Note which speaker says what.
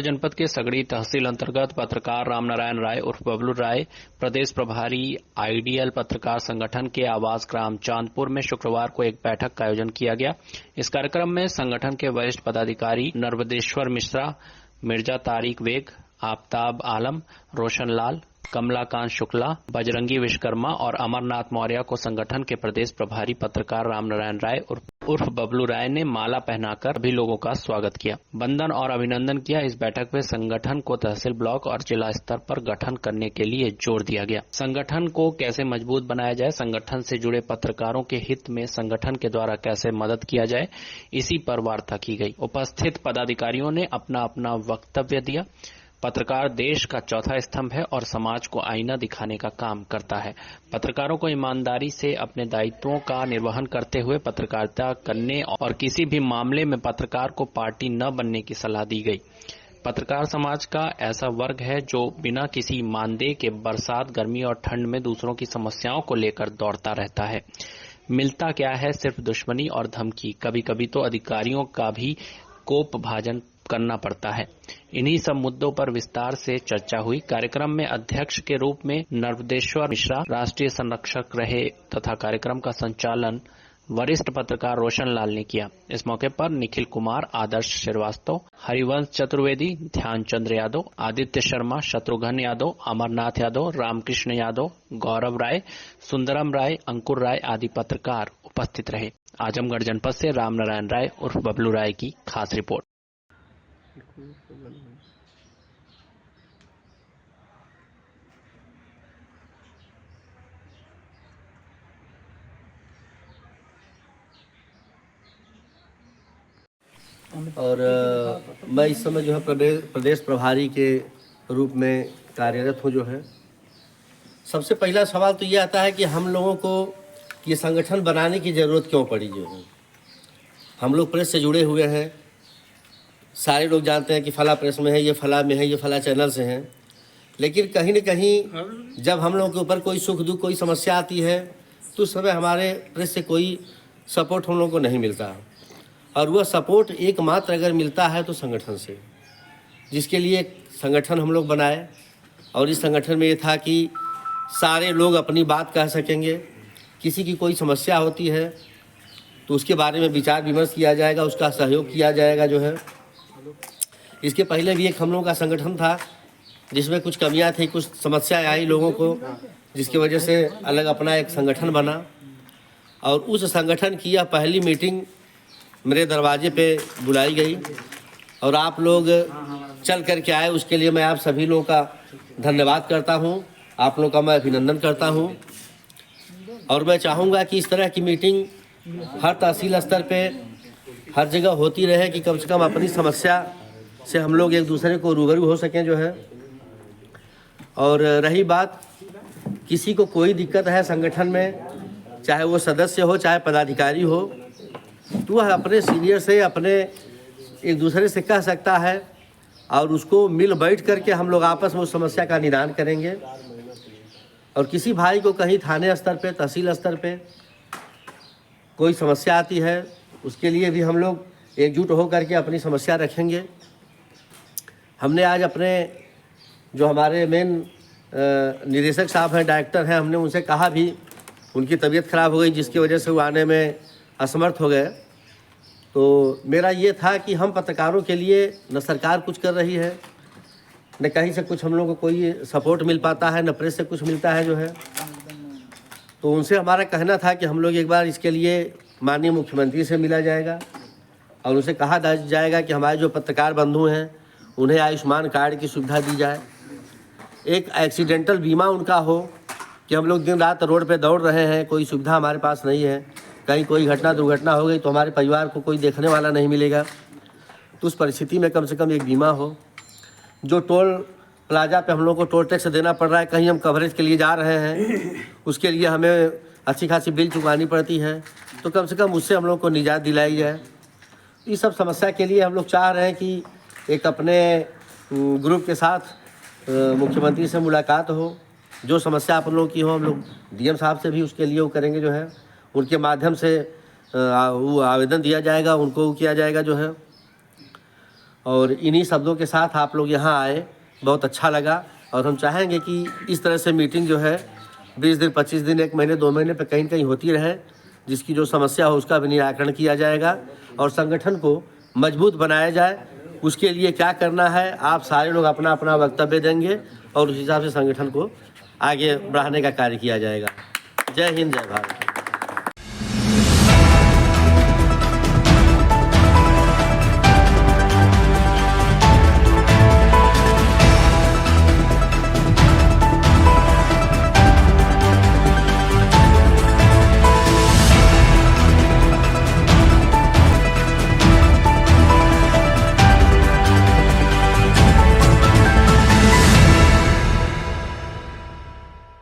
Speaker 1: जनपद के सगड़ी तहसील अंतर्गत पत्रकार रामनारायण राय उर्फ बबलू राय प्रदेश प्रभारी आइडियल पत्रकार संगठन के आवास ग्राम चांदपुर में शुक्रवार को एक बैठक का आयोजन किया गया। इस कार्यक्रम में संगठन के वरिष्ठ पदाधिकारी नर्मदेश्वर मिश्रा, मिर्जा तारिक बेग, आफताब आलम, रोशन लाल, कमलाकांत शुक्ला, बजरंगी विश्वकर्मा और अमरनाथ मौर्य को संगठन के प्रदेश प्रभारी पत्रकार रामनारायण राय उर्फ बबलू राय ने माला पहनाकर सभी लोगों का स्वागत किया, वंदन और अभिनंदन किया। इस बैठक में संगठन को तहसील, ब्लॉक और जिला स्तर पर गठन करने के लिए जोर दिया गया। संगठन को कैसे मजबूत बनाया जाए, संगठन से जुड़े पत्रकारों के हित में संगठन के द्वारा कैसे मदद किया जाए, इसी पर वार्ता की गई। उपस्थित पदाधिकारियों ने अपना अपना वक्तव्य दिया। पत्रकार देश का चौथा स्तंभ है और समाज को आईना दिखाने का काम करता है। पत्रकारों को ईमानदारी से अपने दायित्वों का निर्वहन करते हुए पत्रकारिता करने और किसी भी मामले में पत्रकार को पार्टी न बनने की सलाह दी गई। पत्रकार समाज का ऐसा वर्ग है जो बिना किसी मानदेय के बरसात, गर्मी और ठंड में दूसरों की समस्याओं को लेकर दौड़ता रहता है। मिलता क्या है, सिर्फ दुश्मनी और धमकी। कभी कभी तो अधिकारियों का भी कोप भाजन करना पड़ता है। इन्हीं सब मुद्दों पर विस्तार से चर्चा हुई। कार्यक्रम में अध्यक्ष के रूप में नर्मदेश्वर मिश्रा राष्ट्रीय संरक्षक रहे तथा कार्यक्रम का संचालन वरिष्ठ पत्रकार रोशन लाल ने किया। इस मौके पर निखिल कुमार, आदर्श श्रीवास्तव, हरिवंश चतुर्वेदी, ध्यानचंद्र यादव, आदित्य शर्मा, शत्रुघ्न यादव, अमरनाथ यादव, रामकृष्ण यादव, गौरव राय, सुंदरम राय, अंकुर राय आदि पत्रकार उपस्थित रहे। आजमगढ़ जनपद से रामनारायण राय उर्फ बबलू राय की खास रिपोर्ट।
Speaker 2: और मैं इस समय जो है प्रदेश प्रभारी के रूप में कार्यरत हूँ। जो है सबसे पहला सवाल तो ये आता है कि हम लोगों को ये संगठन बनाने की ज़रूरत क्यों पड़ी। जो है हम लोग प्रेस से जुड़े हुए हैं, सारे लोग जानते हैं कि फला प्रेस में है, ये फला में है, ये फला चैनल से हैं, लेकिन कहीं न कहीं जब हम लोगों के ऊपर कोई सुख दुख, कोई समस्या आती है तो उस समय हमारे प्रेस से कोई सपोर्ट हम लोगों को नहीं मिलता। और वह सपोर्ट एकमात्र अगर मिलता है तो संगठन से, जिसके लिए संगठन हम लोग बनाए। और इस संगठन में ये था कि सारे लोग अपनी बात कह सकेंगे। किसी की कोई समस्या होती है तो उसके बारे में विचार विमर्श किया जाएगा, उसका सहयोग किया जाएगा। जो है इसके पहले भी एक हम लोगों का संगठन था जिसमें कुछ कमियां थी, कुछ समस्याएं आई लोगों को, जिसकी वजह से अलग अपना एक संगठन बना। और उस संगठन की यह पहली मीटिंग मेरे दरवाजे पे बुलाई गई और आप लोग चल कर के आए, उसके लिए मैं आप सभी लोगों का धन्यवाद करता हूं, आप लोगों का मैं अभिनंदन करता हूं। और मैं चाहूँगा कि इस तरह की मीटिंग हर तहसील स्तर पे हर जगह होती रहे कि कम से कम अपनी समस्या से हम लोग एक दूसरे को रूबरू हो सकें। जो है और रही बात, किसी को कोई दिक्कत है संगठन में, चाहे वो सदस्य हो चाहे पदाधिकारी हो, तो वह अपने सीनियर से, अपने एक दूसरे से कह सकता है और उसको मिल बैठ करके हम लोग आपस में उस समस्या का निदान करेंगे। और किसी भाई को कहीं थाने स्तर पे, तहसील स्तर पे कोई समस्या आती है, उसके लिए भी हम लोग एकजुट हो करके अपनी समस्या रखेंगे। हमने आज अपने जो हमारे मेन निदेशक साहब हैं, डायरेक्टर हैं, हमने उनसे कहा भी, उनकी तबीयत ख़राब हो गई जिसकी वजह से वो आने में असमर्थ हो गए। तो मेरा ये था कि हम पत्रकारों के लिए न सरकार कुछ कर रही है, न कहीं से कुछ हम लोगों को कोई सपोर्ट मिल पाता है, न प्रेस से कुछ मिलता है। जो है तो उनसे हमारा कहना था कि हम लोग एक बार इसके लिए माननीय मुख्यमंत्री से मिला जाएगा और उनसे कहा जाएगा कि हमारे जो पत्रकार बंधु हैं उन्हें आयुष्मान कार्ड की सुविधा दी जाए, एक एक्सीडेंटल बीमा उनका हो कि हम लोग दिन रात रोड पे दौड़ रहे हैं, कोई सुविधा हमारे पास नहीं है, कहीं कोई घटना दुर्घटना हो गई तो हमारे परिवार को कोई देखने वाला नहीं मिलेगा, तो उस परिस्थिति में कम से कम एक बीमा हो। जो टोल प्लाजा पे हम लोग को टोल टैक्स देना पड़ रहा है, कहीं हम कवरेज के लिए जा रहे हैं, उसके लिए हमें अच्छी खासी बिल चुकानी पड़ती है, तो कम से कम उससे हम लोग को निजात दिलाई जाए। इस सब समस्या के लिए हम लोग चाह रहे हैं कि एक अपने ग्रुप के साथ मुख्यमंत्री से मुलाकात हो, जो समस्या आप लोगों की हो हम लोग डीएम साहब से भी उसके लिए वो करेंगे। जो है उनके माध्यम से वो आवेदन दिया जाएगा, उनको किया जाएगा। जो है और इन्हीं शब्दों के साथ आप लोग यहाँ आए, बहुत अच्छा लगा। और हम चाहेंगे कि इस तरह से मीटिंग जो है 20 दिन, 25 दिन, 1 महीने, 2 महीने पे कहीं न कहीं होती रहे, जिसकी जो समस्या हो उसका भी निराकरण किया जाएगा और संगठन को मजबूत बनाया जाए। उसके लिए क्या करना है, आप सारे लोग अपना अपना वक्तव्य देंगे और उस हिसाब से संगठन को आगे बढ़ाने का कार्य किया जाएगा। जय हिंद, जय भारत।